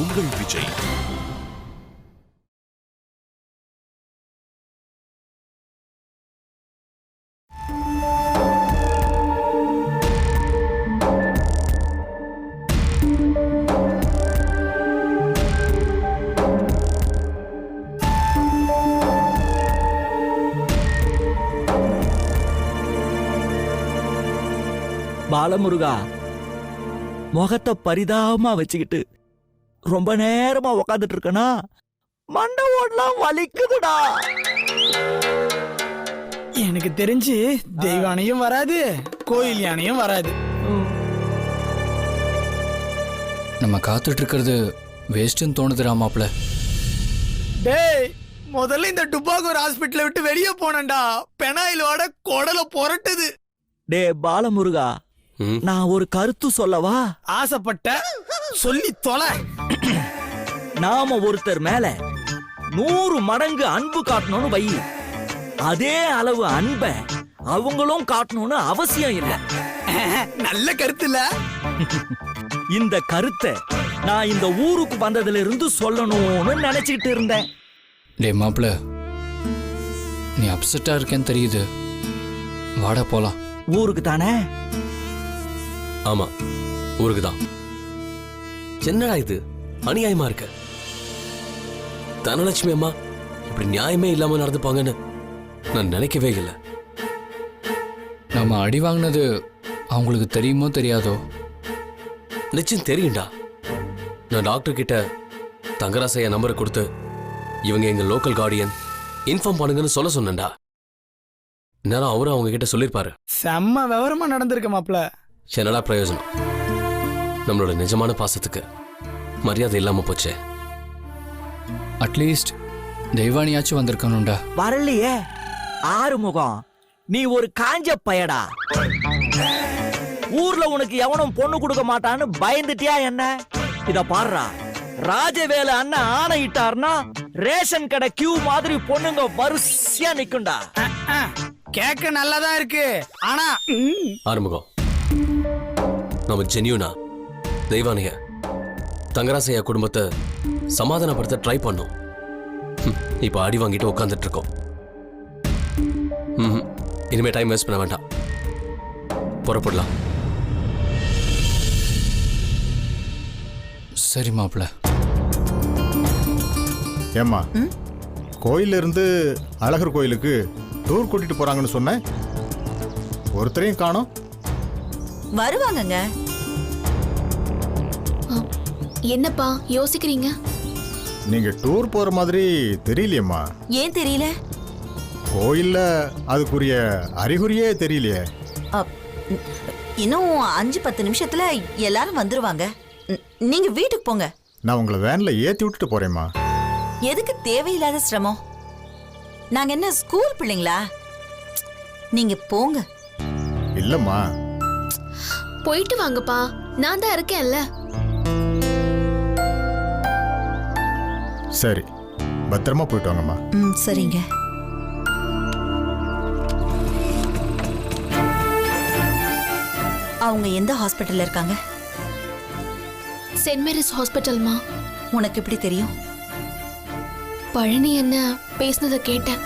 உங்கள் விஜய். பாலமுருகா, முகத்தை பரிதாபமா வச்சுக்கிட்டு ரொம்ப நேரமா உக்காந்துட்டு இருக்கனா மண்டை ஓடலாம் வலிக்குதுடா. எனக்கு தெரிஞ்சு தெய்வானையும் வராது, கோயில் யானையும் வராது. நம்ம காத்துட்டு இருக்கிறது வேஸ்ட்னு தோணுதுடா மாப்ள. டேய், முதல்ல இந்த டுபாகூர் ஹாஸ்பிட்டலை விட்டு வெளியே போனேன்டா. பெனாயில் வாட குடல புரட்டுது. டே பாலமுருகா, நான் ஒரு கருத்து சொல்லவா? ஆசைப்பட்ட சொல்லி தொலை. நாம ஒருத்தர் மேல 100 மடங்கு அன்பு காட்டணும்னு வை, அதே அளவு அன்பை அவங்களும் காட்டணும்னு அவசியம் இல்லை. நல்ல கருத்து இல்ல? இந்த கருத்தை நான் இந்த ஊருக்கு வந்ததுல இருந்து சொல்லணும்னு நினைச்சுக்கிட்டு இருந்தேன். டே மாப்ள, நீ அப்செட்டா இருக்கேன்னு தெரியுது. வாடா போலாம். ஊருக்கு தானே? ஆமா, ஊருக்கு தான். என்னடா இது அநியாயமா இருக்க? தனலட்சுமி அம்மா இப்படி நியாயமே இல்லாம நடந்துப்பாங்கன்னு நான் நினைக்கவே இல்லை. நம்ம அடி வாங்கினது அவங்களுக்கு தெரியுமோ தெரியாதோ? நிச்சயம் தெரியும்டா. நான் டாக்டர் கிட்ட தங்கராசையா நம்பரை கொடுத்து இவங்க எங்க லோக்கல் கார்டியன் இன்ஃபார்ம் பண்ணுங்கன்னு சொல்ல சொன்னேன்டா. நேரம் அவரும் அவங்க கிட்ட சொல்லிருப்பாரு. செம்ம விவரமா நடந்திருக்க மாப்ள. என்னடா பிரயோஜனம்? நம்மளோட நிஜமான பாசத்துக்கு மரியாதை இல்லாம போச்சே. அட்லீஸ்ட் தெய்வானியாச்சும் வந்திருக்கணும்டா. வரலையே. ஆறுமுகம், நீ ஒரு காஞ்ச பயடா. ஊர்ல உனக்கு எவனும் பொண்ணு கொடுக்க மாட்டான்னு பயந்துட்டியா என்ன? இத பாருடா, ராஜவேலு அண்ணன் ஆணையிட்டார்னா ரேஷன் கடை கியூ மாதிரி பொண்ணுங்க வரிசையா நிக்கும்டா. கேட்க நல்லாதான் இருக்கு, ஆனா ஆறுமுகம், நம்ம ஜென்யூனா தெய்வானைய தங்கராசையா குடும்பத்தை சமாதானப்படுத்த ட்ரை பண்ணோம். இப்ப அடி வாங்கிட்டு உட்காந்துட்டு இருக்கோம். இனிமே டைம் வேஸ்ட் பண்ண வேண்டாம், புறப்படலாம். சரி மாப்ள. ஏம்மா, கோயில இருந்து அழகர் கோயிலுக்கு டூர் கூட்டிட்டு போறாங்கன்னு சொன்னேன், ஒருத்தரையும் காணோம். வருவாங்கங்க. என்னப்பா யோசிக்கிறீங்க? நீங்க டூர் போற மாதிரி தெரியலையம்மா. ஏன் தெரியல? கோயில்ல அதுக்குரிய அறிகுறியே தெரியலையே. இன்னும் 5-10 நிமிஷத்துல எல்லாரும் வந்துருவாங்க. நீங்க வீட்டுக்கு போங்க. நான் உங்களை வேன்ல ஏத்தி விட்டுட்டு போறேம்மா. எதுக்கு தேவையில்லாத சிரமம்? நாங்க என்ன ஸ்கூல் பிள்ளைங்களா? நீங்க போங்க. இல்லம்மா. போயிட்டு வாங்கப்பா, நான் தான் இருக்கேன்ல. சரி, பத்திரமா போயிட்டு வாங்கம்மா. சரிங்க. அவங்க எந்த ஹாஸ்பிட்டல்ல இருக்காங்க? சென்ட் மேரிஸ் ஹாஸ்பிட்டல்மா. உனக்கு எப்படி தெரியும்? பழனி என்ன பேசினதை கேட்டேன்.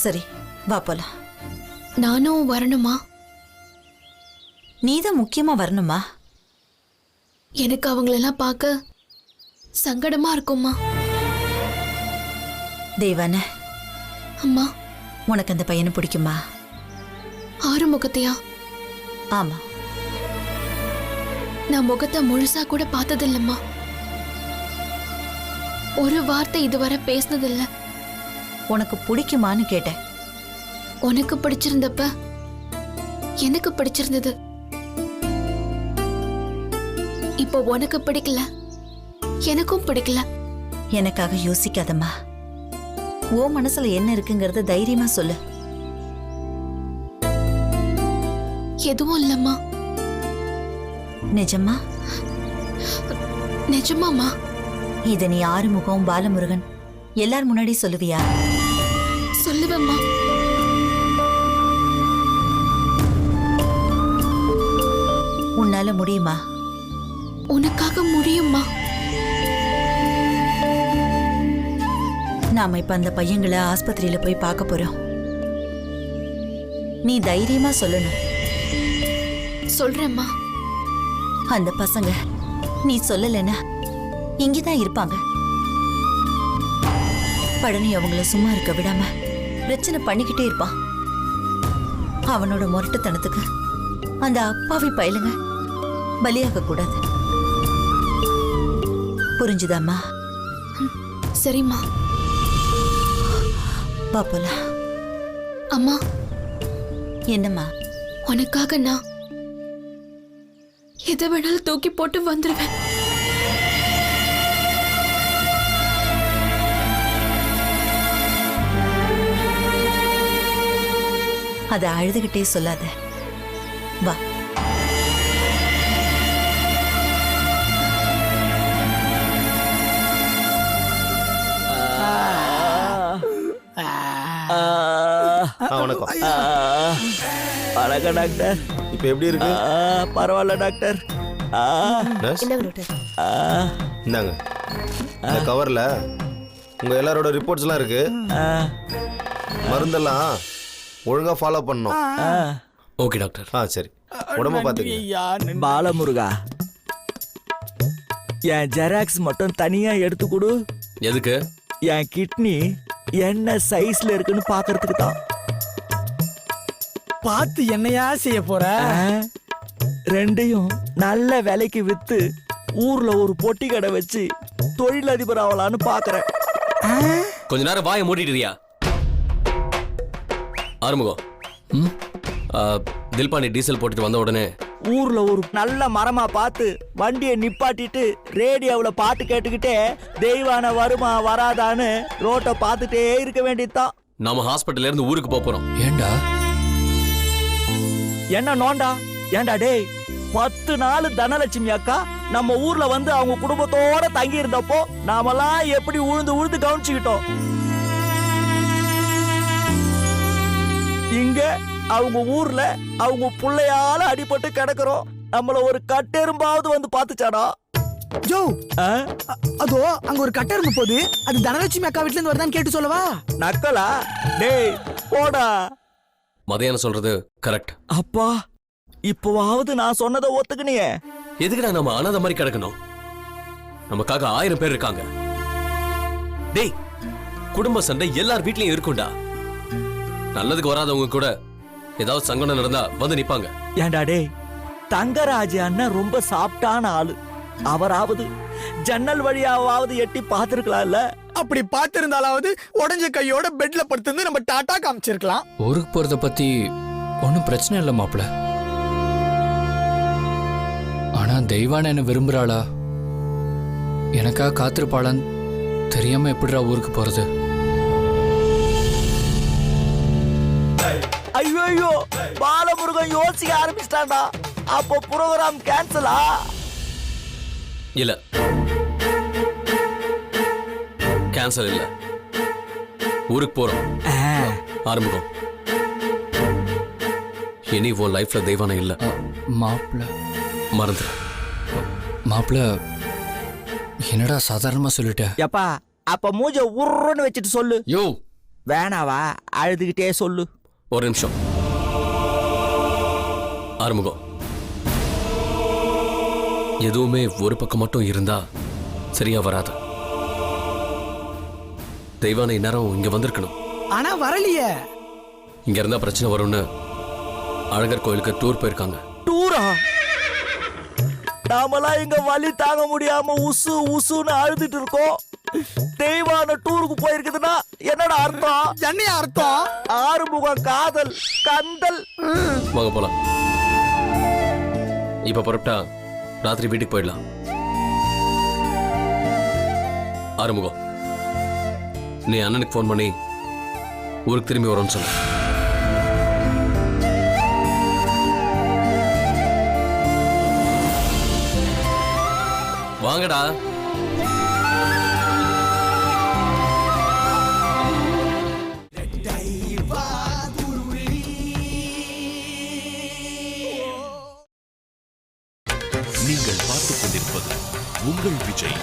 சரி, வா போலாம். நானும் வரணுமா? நீதான் முக்கியமா வரணுமா? எனக்கு அவங்களெல்லாம் பார்க்க சங்கடமா இருக்கும்மா. தெய்வான அம்மா, உனக்கு அந்த பையனை பிடிக்குமா? ஆறுமுகத்தையா? ஆமா. நான் முகத்தை முழுசா கூட பார்த்ததில்லம்மா. ஒரு வார்த்தை இதுவரை பேசினதில்ல. உனக்கு பிடிக்குமான்னு கேட்டேன். உனக்கு பிடிச்சிருந்தப்ப எனக்கு பிடிச்சிருந்தது. இப்போ உனக்கு பிடிக்கல, எனக்கும் பிடிக்கல. எனக்காக யோசிக்காதம்மா. ஓ மனசுல என்ன இருக்குங்கறத தைரியமா சொல்லு. எதுவும் இல்லம்மா. நிஜமா? நிஜமாமா? இத நீ ஆறுமுகம், பாலமுருகன் எல்லார் முன்னாடி சொல்லுவியா? சொல்லுவேம்மா. உன்னால முடியுமா? உனக்காக முடியுமா? நாம இப்ப அந்த பையங்களை ஆஸ்பத்திரியில போய் பார்க்க போறோம். நீ தைரியமா சொல்லணும். சொல்றேம்மா. அந்த பசங்க நீ சொல்லலைன்னா இங்கதான் இருப்பாங்க. பழனி அவங்கள சும்மா இருக்க விடாம பிரச்சனை பண்ணிக்கிட்டே இருப்பான். அவனோட முரட்டுத்தனத்துக்கு அந்த அப்பாவி பயலுங்க பலியாக கூடாது. புரிஞ்சுதாம்மா? சரிம்மா. பாப்போலாம். அம்மா, என்னம்மா? உனக்காக நான் எதை வேணாலும் தூக்கி போட்டு வந்துருவேன். அத அழுதுகிட்டே சொல்லாத. வா. வணக்கம். வணக்கம் டாக்டர். இப்போ எப்படி இருக்கு? பரவாயில்ல டாக்டர். நர்ஸ், இந்தாங்க இந்த கவர்ல உங்க எல்லாரோட ரிப்போர்ட்ஸ்லாம் இருக்கு. மருந்தெல்லாம் ஒழுங்கா ஃபாலோ பண்ணணும். Okay doctor. சரி, உடம்ப பாத்துக்க. பாலமுருகா, என் ஜெராக்ஸ் மட்டும் தனியா எடுத்து கொடு. எதுக்கு? என் கிட்னி என்ன சைஸ்ல இருக்குன்னு பாக்குறதுக்கு தான். பார்த்து என்னையா செய்ய போற? ரெண்டையும் நல்ல விலைக்கு வித்து ஊர்ல ஒரு பொட்டி கடை வச்சு தொழிலதிபர் ஆகலான்னு பாக்குறேன். கொஞ்ச நேரம் வாயை மூடிடுறியா? ஆறுமுகம், தில்பாண்டி டீசல் போட்டுட்டு வந்த உடனே ஊர்ல ஒரு நல்ல மரமா பார்த்து வண்டியை நிப்பாட்டிட்டு ரேடியோவுல பாட்டு கேட்டுக்கிட்டே தெய்வான வருமா வராதான்னு ரோட்டை பார்த்துட்டே இருக்க வேண்டியதுதான். நாம ஹாஸ்பிட்டல்ல இருந்து ஊருக்கு போறோம். ஏண்டா? என்ன நோண்டா? ஏண்டா டேய், 10 நாள் தனலட்சுமி அக்கா நம்ம ஊர்ல வந்து அவங்க குடும்பத்தோட தங்கி இருந்தப்போ நாமெல்லாம் எப்படி உழுந்து உழுந்து கவனிச்சுக்கிட்டோம். இங்க அவங்க ஊர்ல அவங்க புள்ளையால அடிபட்டு கிடக்குறோம். நம்மள ஒரு கட்டெரும்பாவது வந்து பாத்துச்சாடா? ஜோ, ஆ? அதோ அங்க ஒரு கட்டை இருந்து போகுது. அது தனலட்சுமி அக்கா வீட்டுல இருந்து வருதான்னு கேட்டு சொல்லவா? நக்கலா? டேய் போடா. மதியானம் சொல்றது கரெக்ட். அப்பா, இப்போவாவது நான் சொன்னதை ஒத்துக்கினியே. எதுக்குடா நம்ம அனாதை மாதிரி கிடக்கணும்? நமக்காக 1000 பேர் இருக்காங்க. டேய், குடும்ப சண்டை எல்லார் வீட்லயும் இருக்கும்டா. நல்லதுக்கு வராதவங்க கூட ஏதாவது சங்கடம் நடந்தா வந்து நிப்பாங்க. ஏண்டா டேய், தங்கராஜ் அண்ணன் ரொம்ப சாப்பிட்டான ஆளு. அவராவது ஜன்னல் வழியாவது எட்டி பார்த்திருக்கலாம்ல. அப்படி பார்த்திருந்தாலாவது உடஞ்ச கையோட பெட்ல படுத்து நம்ம டாடா காமிச்சிருக்கலாம். ஊருக்கு போறத பத்தி ஒன்றும் பிரச்சனை இல்லை மாப்பிள்ள. ஆனா தெய்வான என்ன விரும்புறாளா, எனக்கா காத்திருப்பாளான்னு தெரியாம எப்படிடா ஊருக்கு போறது? ஐயோ, பாலமுருகன் யோசிக்க ஆரம்பிச்சிட்டான்டா. அப்போ ப்ரோகிராம் கேன்சலா? இல்ல, கேன்சல் இல்ல. ஊருக்கு போறோம். ஆரம்பிக்கும். இனி உன் லைஃப்ல தெய்வான இல்ல. மாப்பிள்ள மறந்துடு. மாப்பிள்ள, என்னடா சாதாரணமா சொல்லிட்ட? எப்பா, அப்ப மூஞ்ச உருன்னு வச்சுட்டு சொல்லு. யோ, வேணாவா? அழுதுகிட்டே சொல்லு. ஒரு நிமிஷம். ஆறுமுகம், எதுவுமே ஒரு பக்கம் மட்டும் இருந்தா சரியா வராது. தெய்வானை நேரம் இங்க வந்திருக்கணும். ஆனா வரலையே. இங்க இருந்தா பிரச்சனை வரும்னு அழகர் கோயிலுக்கு டூர் போயிருக்காங்க. டூரா? நாமெல்லாம் இங்க வலி தாங்க முடியாம உசு உசுன்னு அழுதுட்டு இருக்கோம். தெய்வான டூருக்கு போயிருக்குதுன்னா என்னடா அர்த்தம்? என்ன அர்த்தம்? ஆறுமுகம் காதல் கந்தல். வாங்க போலாம். இப்ப புறப்பட்டா ராத்திரி வீட்டுக்கு போயிடலாம். ஆறுமுகம், நீ அண்ணனுக்கு ஃபோன் பண்ணி ஊருக்கு திரும்பி வரோன்னு சொல்லு. வாங்கடா. நீங்கள் பார்த்துக் கொண்டிருப்பது கொண்டிருப்பது உங்கள் விஜய்.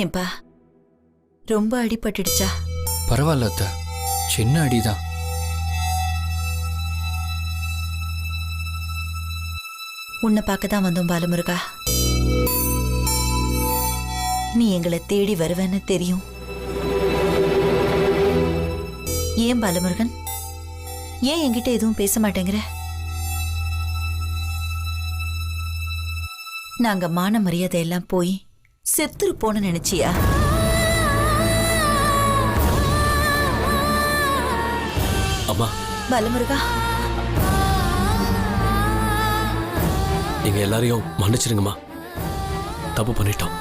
ஏன்பா ரொம்ப அடிபட்டுடுச்சா? பரவாயில்ல அத்தை, சின்ன அடிதான். உன்னை பார்க்க தான் வந்தோம் பாலமுருகா. நீ எங்களை தேடி வருவேன்னு தெரியும். ஏன் பாலமுருகன், ஏன் என்கிட்ட எதுவும் பேச மாட்டேங்கிற? நாங்க மான மரியாதை எல்லாம் போய் செத்துரு போன நினைச்சியா? அம்மா, பாலமுருகா, நீங்க எல்லாரையும் மன்னிச்சிருங்கம்மா. தப்பு பண்ணிட்டோம்.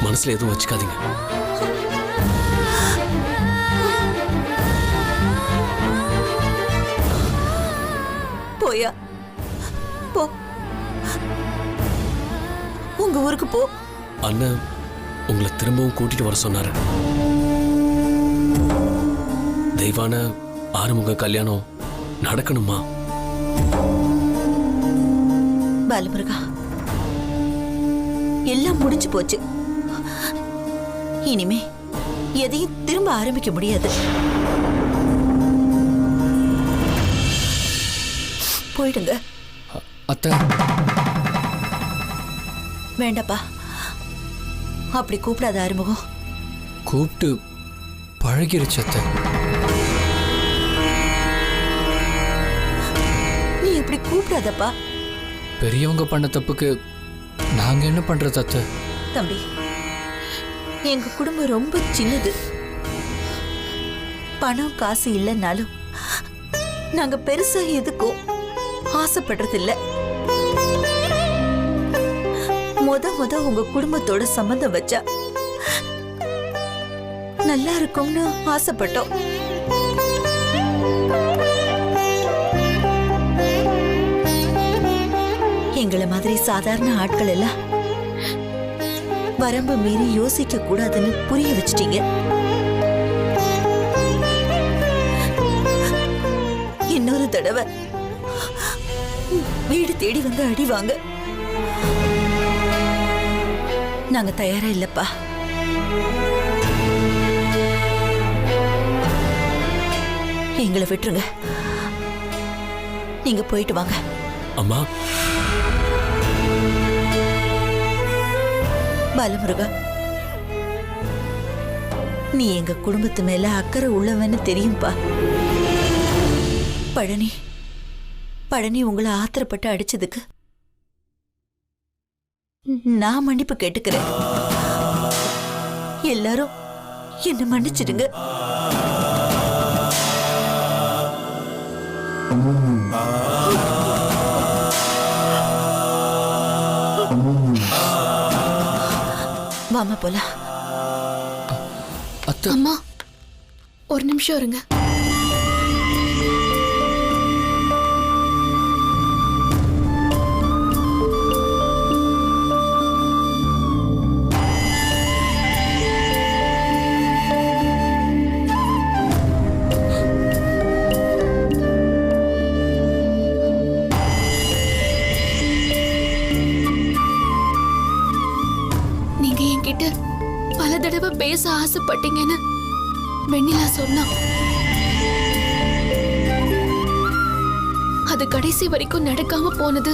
மனசுல எதுவும் வச்சுக்காதீங்க. போயா, போ, உங்க ஊருக்கு போ. அண்ணன் உங்களை திரும்பவும் கூட்டிட்டு வர சொன்னாரு. தெய்வான ஆறுமுக கல்யாணம் நடக்கணுமா? பாலமுருகா, எல்லாம் முடிஞ்சு போச்சு. இனிமே எதையும் திரும்ப ஆரம்பிக்க முடியாது. போயிடுங்க. அத்தை, வேண்டாப்பா, அப்படி கூப்பிடாத ஆறுமுகம். கூப்பிட்டு பழகிருச்சு அத்தை. நீ இப்படி கூப்பிடாதப்பா. பெரியவங்க பண்ண தப்புக்கு நாங்க என்ன பண்றது அத்தை? தம்பி, எங்க குடும்பம் ரொம்ப சின்னது. பணம் காசு இல்லைன்னாலும் நாங்க பெருசா எதுக்கும் ஆசைப்படுறதில்ல. முத உங்க குடும்பத்தோட சம்பந்தம் வச்சா நல்லா இருக்கும்னு ஆசைப்பட்டோம். எங்களை மாதிரி சாதாரண ஆட்கள் எல்லாம் வரம்பு மீறி யோசிக்க கூடாதுன்னு புரிய வச்சிட்டீங்க. இன்னொரு தடவை வீடு தேடி வந்து அடி வாங்க நாங்க தயாரா இல்லப்பா. எங்களை விட்டுருங்க, நீங்க போயிட்டு வாங்க. அம்மா, பாலமுருகா, நீ எங்க குடும்பத்து மேல அக்கறை உள்ளவன்னு தெரியும்பா. பழனி உங்களை ஆத்திரப்பட்டு அடிச்சதுக்கு நான் மன்னிப்பு கேட்டுக்கிறேன். எல்லாரும் என்ன மன்னிச்சிடுங்க. வாமா போலாம். அத்தை, அம்மா, ஒரு நிமிஷம் இருங்க. நீங்க என்கிட்ட பல தடவை பேச ஆசைப்பட்டீங்கன்னு வெண்ணிலா சொன்னா. அது கடைசி வரைக்கும் நடக்காம போனது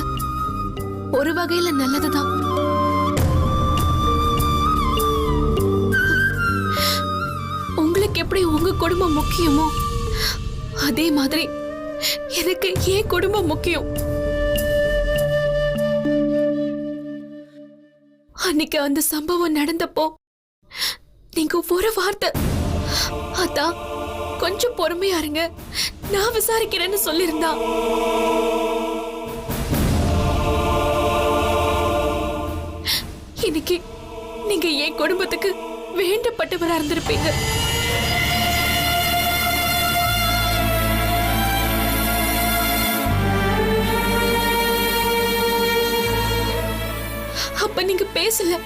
ஒரு வகையில நல்லதுதான். உங்களுக்கு எப்படி உங்க குடும்பம் முக்கியமோ அதே மாதிரி எனக்கு ஏன் குடும்பம் முக்கியம். அன்னைக்கு அந்த சம்பவம் நடந்தப்போ நீங்க ஒரு வார்த்தை, அதான் கொஞ்சம் பொறுமையா இருங்க, நான் விசாரிக்கிறேன்னு சொல்லியிருந்தா. இன்னைக்கு நீங்க என் குடும்பத்துக்கு வேண்டப்பட்டவரா இருந்திருப்பீங்க. அப்ப நீங்க பேசல.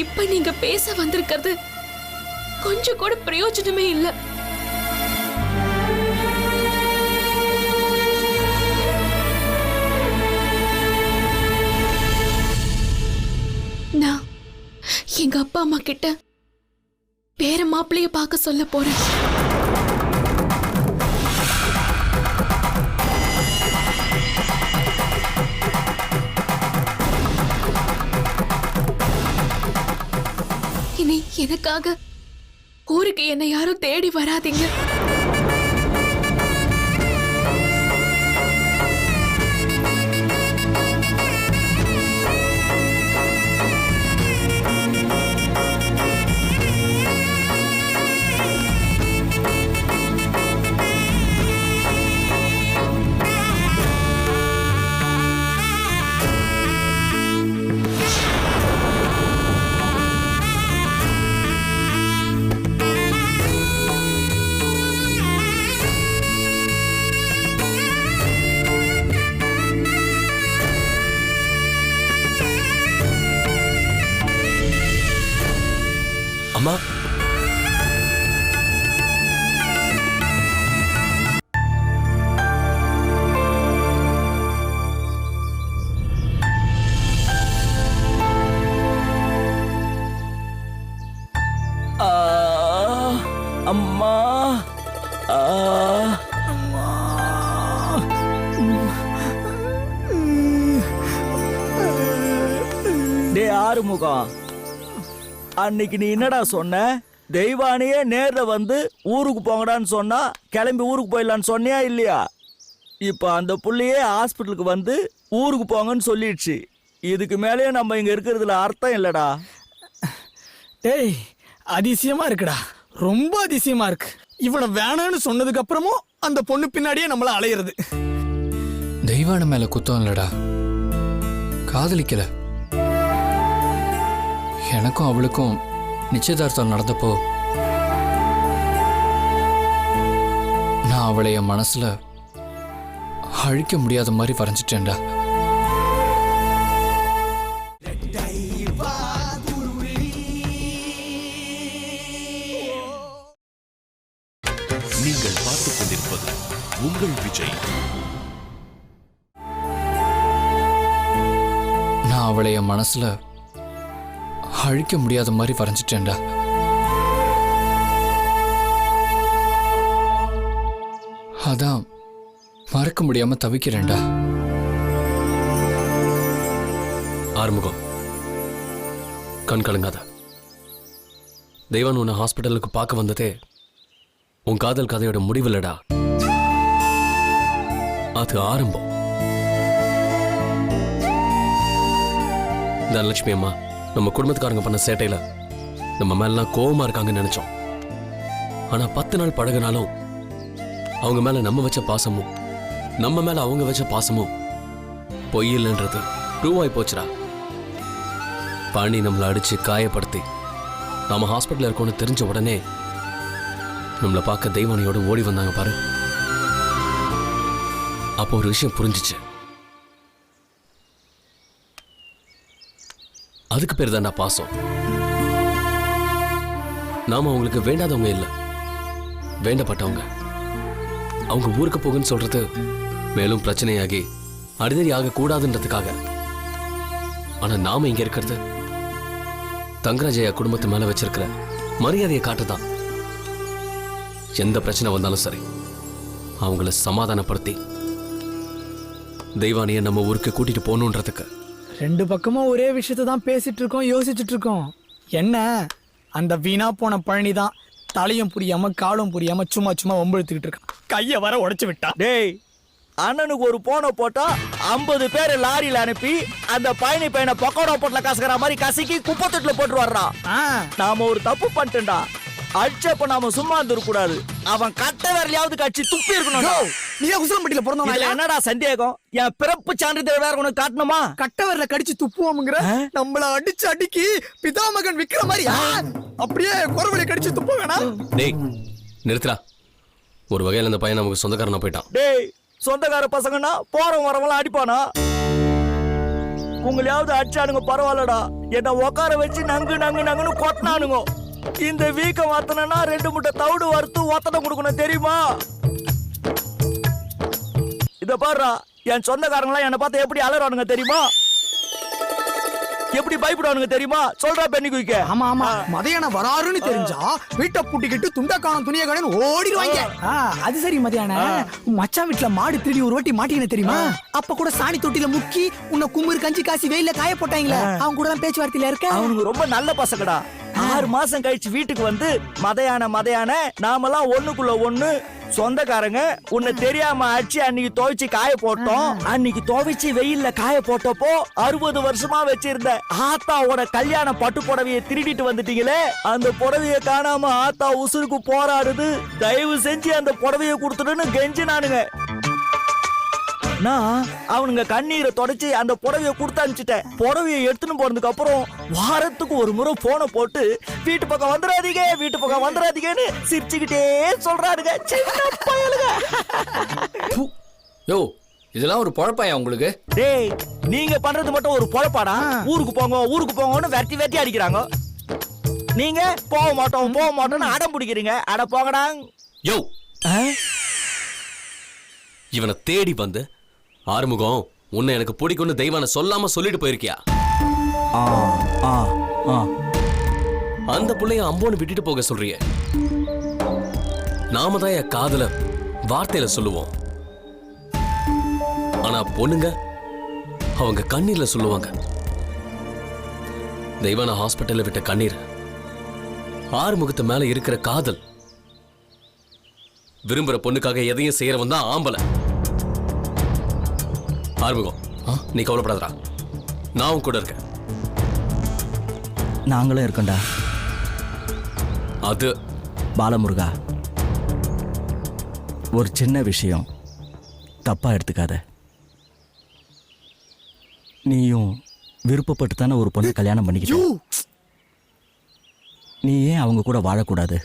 இப்ப நீங்க பேச வந்திருக்கிறது கொஞ்சம் கூட பிரயோஜனமே இல்ல. நான் எங்க அப்பா அம்மா கிட்ட வேற மாப்பிள்ளைய பார்க்க சொல்ல போறேன். இனி எனக்காக ஊருக்கு என்னை யாரும் தேடி வராதீங்க. அம்மா, அம்மா, டே ஆறுமுகம், அன்னைக்கு நீ என்னடா சொன்ன? தெய்வானியே நேர்ல வந்து ஊருக்கு போங்கடான்னு சொன்னா கிளம்பி ஊருக்கு போயிடலான்னு சொன்னியா இல்லையா? இப்ப அந்த புள்ளையே ஹாஸ்பிட்டலுக்கு வந்து ஊருக்கு போங்கன்னு சொல்லிடுச்சு. இதுக்கு மேலேயே நம்ம இங்க இருக்கிறதுல அர்த்தம் இல்லடா. டேய், அதிசயமா இருக்குடா, ரொம்ப அதிசயமா இருக்கு. இவனை வேணான்னு சொன்னதுக்கு அப்புறமும் அந்த பொண்ணு பின்னாடியே நம்மள அலையிறது. தெய்வான மேல குத்தம் இல்லடா, காதலிக்கல. எனக்கும் அவளுக்கும் நிச்சயதார்த்தம் நடந்தப்போ நான் அவளை என் மனசுல அழிக்க முடியாத மாதிரி வரைஞ்சிட்டேன்டா. நீங்கள் பார்த்துக் கொண்டிருப்பது உங்கள் விஜய். நான் அவளை என் மனசுல அழிக்க முடியாத மாதிரி வரைஞ்சிட்டேன்டா. அதான் மறக்க முடியாம தவிக்கிறேன்டா. ஆறுமுகம், கண் கலங்காத. தெய்வான் உன்னை ஹாஸ்பிட்டலுக்கு பார்க்க வந்ததே உன் காதல் கதையோட முடிவில்லடா, அது ஆரம்பம். தனலட்சுமி அம்மா நம்ம குடும்பத்துக்காரங்க பண்ண சேட்டையில நம்ம மேலாம் கோவமா இருக்காங்கன்னு நினைச்சோம். ஆனா 10 நாள் பழகினாலும் அவங்க மேல நம்ம வச்ச பாசமும் நம்ம மேல அவங்க வச்ச பாசமும் பொய் இல்லைன்றது ப்ரூவ் ஆகி போச்சுடா. பாண்டி நம்மளை அடிச்சு காயப்படுத்தி நாம ஹாஸ்பிட்டல் இருக்கோம்னு தெரிஞ்ச உடனே நம்மளை பார்க்க தெய்வானியோட ஓடி வந்தாங்க பாரு. அப்போ ஒரு விஷயம் புரிஞ்சிச்சு. அதுக்கு பேர் தான்டா பாசம். நாம அவங்களுக்கு வேண்டாதவங்க இல்ல, வேண்டப்பட்டவங்க. அவங்க ஊருக்கு போகுன்னு சொல்றது மேலும் பிரச்சனையாகி அடிதடி ஆக கூடாதுன்றதுக்காக. ஆனா நாம இங்க இருக்கிறது தங்கராஜயா குடும்பத்து மேல வச்சிருக்கிற மரியாதையை காட்டுதான். எந்த பிரச்சனை வந்தாலும் சரி அவங்கள சமாதானப்படுத்தி தெய்வானியை நம்ம ஊருக்கு கூட்டிட்டு போகணுன்றதுக்கு. ரெண்டு பக்கமும் ஒரே விஷயத்தை தான் பேசிட்டு இருக்கோம், யோசிச்சுட்டு இருக்கோம். என்ன, அந்த வீணா போன பழனி தான் தலையும் புரியாம காலும் புரியாம சும்மா சும்மா ஒம்பழுத்துக்கிட்டு இருக்கான். கைய வர உடைச்சு விட்டா. டேய், அண்ணனுக்கு ஒரு போனை போட்டா 50 பேர் லாரியில அனுப்பி அந்த பயணி பையனை பக்கோடா போட்டுல கசக்கிற மாதிரி கசக்கி குப்பை தொட்டில போட்டு வர்றான். நாம ஒரு தப்பு பண்ணிட்டா. அடிச்சப்ப நாம சும்மா இருந்துடக்கூடாது. அவன் கட்ட விரலையாவது கட்சி துப்பி இருக்கணும். நீ உசிலம்பட்டியில பிறந்தவனா இதுல இல்ல? என்னடா சந்தேகம்? என் பிறப்பு சான்றிதழ் வேற உனக்கு காட்டணுமா? கட்டவரில கடிச்சு துப்புவோம்ங்கிற நம்மள அடிச்சு அடிக்கி பிதாமகன் விக்கிற மாதிரி அப்படியே குறவழி கடிச்சு துப்ப வேணாம். டேய் நிறுத்துறா. ஒரு வகையில் அந்த பையன் நமக்கு சொந்தக்காரனா போயிட்டான். டேய் சொந்தக்கார பசங்கன்னா போறவன் வரவங்களாம் அடிப்பானா? உங்களையாவது அடிச்சானுங்க பரவாயில்லடா. என்ன உட்கார வச்சு நங்கு நங்கு நங்குன்னு கொட்டினானுங்க. இந்த வீக்கம் வாத்தனா 2 முட்டை தவிடு வறுத்து ஒத்தனை கொடுக்கணும் தெரியுமா? இத பாருடா, என் சொந்தக்காரங்களாம் என்ன பார்த்து எப்படி அலறானுங்க தெரியுமா? எப்படி பயப்படுவானுங்க தெரியுமா? சொல்றா பெண்ணி குயிக்க. ஆமா ஆமா மதியானம் வராருன்னு தெரிஞ்சா வீட்டை பூட்டிக்கிட்டு துண்டா காணும் துணியை காணும் ஓடிடுவாங்க. அது சரி மதியானம் மச்சான் வீட்டுல மாடு திருடி ஒரு வாட்டி மாட்டிக்கின தெரியுமா? அப்ப கூட சாணி தொட்டில முக்கி உன்னை குமுறு கஞ்சி காசி வெயில காய போட்டாங்களே, அவங்க கூட தான் பேச்சுவார்த்தையில இருக்க. அவனுக்கு ரொம்ப நல்ல பசங்கடா. 6 மாசம் கழிச்சு வீட்டுக்கு வந்து மதையான நாமெல்லாம் ஒண்ணுக்குள்ள ஒண்ணு சொந்தக்காரங்க உன்னை தெரியாம அடிச்சு அன்னைக்கு துவைச்சு காய போட்டோம். அன்னைக்கு துவைச்சு வெயில்ல காய போட்டப்போ 60 வருஷமா வச்சிருந்த ஆத்தாவோட கல்யாண பட்டு புடவையை திருடிட்டு வந்துட்டீங்களே. அந்த புடவைய காணாம ஆத்தா உசுருக்கு போராடுது. தயவு செஞ்சு அந்த புடவைய கொடுத்துடுன்னு கெஞ்சினானுங்க. நான் அவனுங்க கண்ணீரை தொடச்சு அந்த புடவைய கொடுத்து அனுப்பிச்சிட்டேன். புடவையை எடுத்துன்னு போறதுக்கு அப்புறம் வாரத்துக்கு ஒரு முறை போனை போட்டு வீட்டு பக்கம் வந்துடாதீங்க வீட்டு பக்கம் வந்துடாதீங்கன்னு சிரிச்சுக்கிட்டே சொல்றானுங்க. சின்ன பயலுங்க. யோ இதெல்லாம் ஒரு பொழப்பாயா உங்களுக்கு? டேய் நீங்க பண்றது மட்டும் ஒரு பொழப்பாடா? ஊருக்கு போங்கன்னு வெட்டி வெட்டி அடிக்கிறாங்க. நீங்க போக மாட்டோம்னு அடம் பிடிக்கிறீங்க. அட போங்கடா. யோ இவனை தேடி வந்து ஆறுமுகம் உன்னை எனக்கு பிடிக்கும்னு தெய்வான சொல்லாம சொல்லிட்டு போயிருக்கியா? அந்த புள்ளைய அம்போன்னு விட்டுட்டு போக சொல்றிய. நாம தான் என் காதல வார்த்தையில சொல்லுவோம். ஆனா பொண்ணுங்க அவங்க கண்ணீர்ல சொல்லுவாங்க. தெய்வான ஹாஸ்பிட்டல்ல விட்ட கண்ணீர் ஆறுமுகத்து மேல இருக்கிற காதல். விரும்புற பொண்ணுக்காக எதையும் செய்யறவன் தான் ஆம்பளை. ஆறுமுகம் நீ கவலைப்படாதடா, நான் கூட இருக்கேன். நாங்களும் இருக்கோம்டா. அது பாலமுருகா, ஒரு சின்ன விஷயம் தப்பா எடுத்துக்காத. நீயும் விருப்பப்பட்டு தானே ஒரு பொண்ணு கல்யாணம் பண்ணிக்கிட்ட. நீ ஏன் அவங்க கூட வாழக்கூடாது?